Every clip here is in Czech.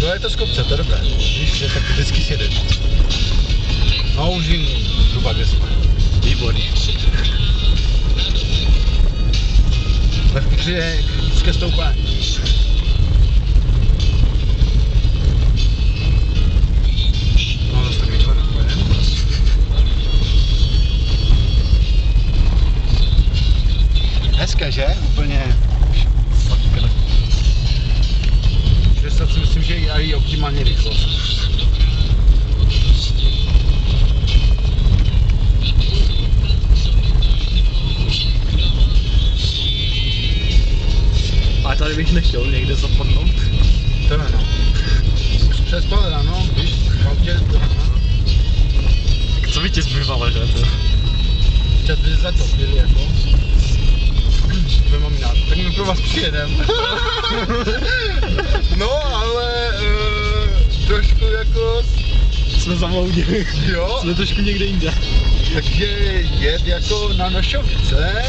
Jo, je to z kopce, to je dobré. Víš, že tak vždycky sjede. No, už vím zhruba, kde jsme. Výborně. Tak přijde kritické stoupání. No, zase tak rychle nepojedem. Hezké, že? Úplně. Sakra. 60 si myslím, že je i optimální rychlost. A tady bych nechtěl někde zapadnout. To je no. Přes pole, no, víš, v autě, Co by ti zbývalo, že to? čas by zatopili, jako. Tak my pro vás přijedem. No, ale trošku jako... Jsme zamaudili. Jo. Jsme trošku někde jinde. Takže jet jako na Nošovice.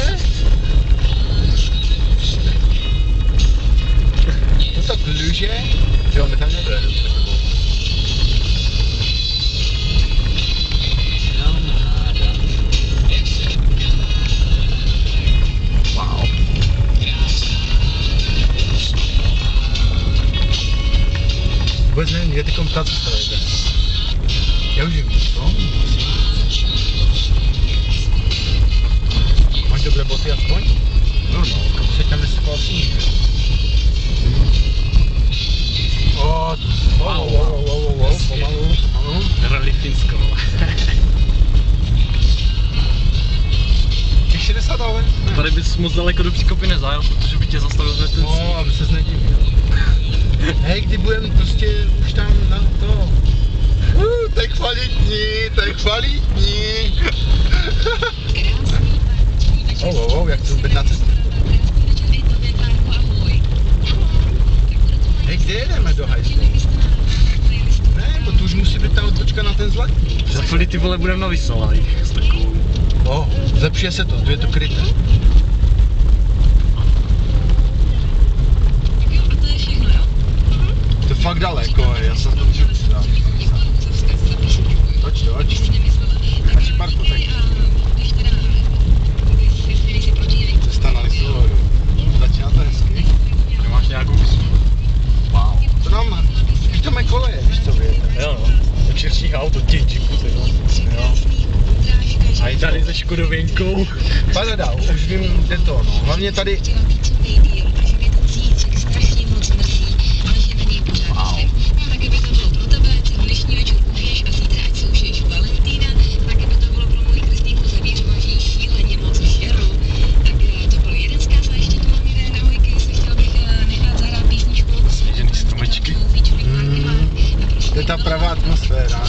To tak luže. Jo, my tam nedojedeme. Wow. Vůbec nevím, kde ty komutace stavujete. Já už vím, co? Máš dobré boty aspoň? Normál. Se tam nesypal sníh. Pomalu. Rally Finsko. Těch 60 ale? Ne. Tady bys moc daleko do příkopy nezajel, protože by tě zastavil hned ten No, aby ses nedivil. Hej, kdy budem prostě už tam na to. To je kvalitní, to je kvalitní. Jak to být na cestě? Hej, kde jedeme do hajzlu? Ne, to už musí být ta odbočka na ten zlatý. Za chvíli ty vole budem na Vysolajích s takovou. Zlepšuje se to, tu je to kryté. To je fakt daleko, já jsem to můžu přidát. Toč. Máš parku teď. Cesta na Lisovou. Začíná to hezky. Nemáš nějakou visu? Wow. To nám, víš, to mají koleje, víš co vyjete. Jo no, od širších aut, od těch jeepů, ty jo. A i tady se Škodověnkou. Paradá, už vím, kde to, no. Hlavně tady... Wow. Sněžený stromečky. To je ta pravá atmosféra.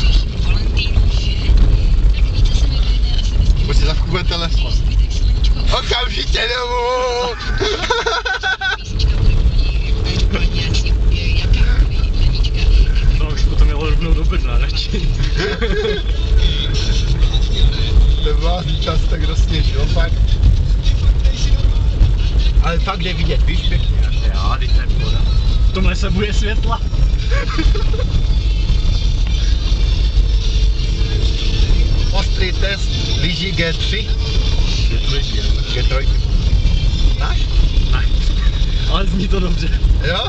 Pojď si zakupuje telefon. Okamžitě domů! No, už potom jelo rovnou do Brna radši. To vás čas tak rozsněžilo, fakt. Ale fakt jde vidět, víš, pěkně. Já, teď to je pohoda. V tomhle se bude světla. Ostrý test lyží G3. G3. Máš? Ne, ale zní to dobře. Jo?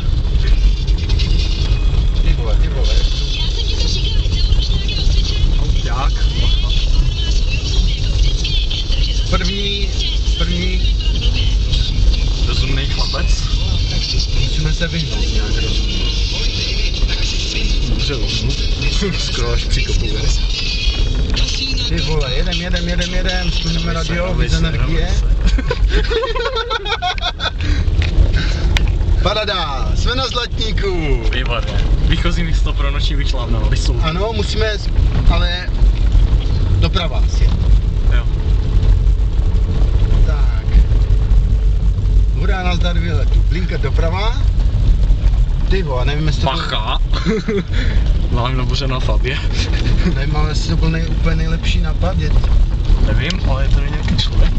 Ty vole. Jak? První. Rozumnej chlapec. Musíme se vyhnout nějak rozumně. Dobře, skoro až přikopuje. Ty vole, jedem, splníme radio, víc energie. Paradá, jsme na Zlatníku. Výborně. Výchozí místo pro noční vyšláp na Lisu. Ano, musíme, ale doprava asi. Jo. Tak. Hurá, nazdar výletu. Blinker doprava. Ty vole, nevím, jestli to byl... Pacha. Mám naboře na Fabě. Nevím, ale jestli to byl úplně nejlepší nápad. Nevím, ale je tady nějaký člověk.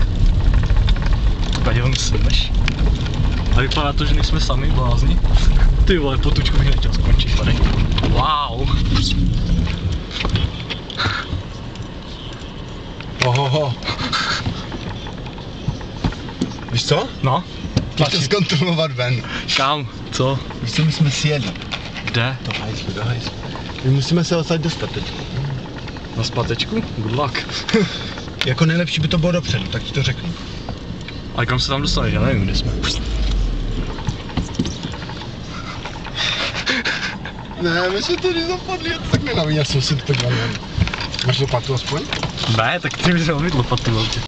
Tady ho nesmíš. A vypadá to, že nejsme sami blázni. Ty vole, potučku bych nechtěl skončit tady. Wow. Ohoho. Víš co? No? Chtěl to zkontrolovat ven. Kam? Co? Víš co, my jsme si jeli. Kde? Do hajzlu. My musíme se odsaď dostat teď. Na zpátečku? Good luck. Jako nejlepší by to bylo dopředu, tak ti to řeknu. Ale kam se tam dostali? Já nevím, kde jsme. Ne, my jsme tady zapadli, tak nenavíc, já jsem si to podíval. Máš lopatu aspoň? Ne, tak ty bys měl mít lopatu.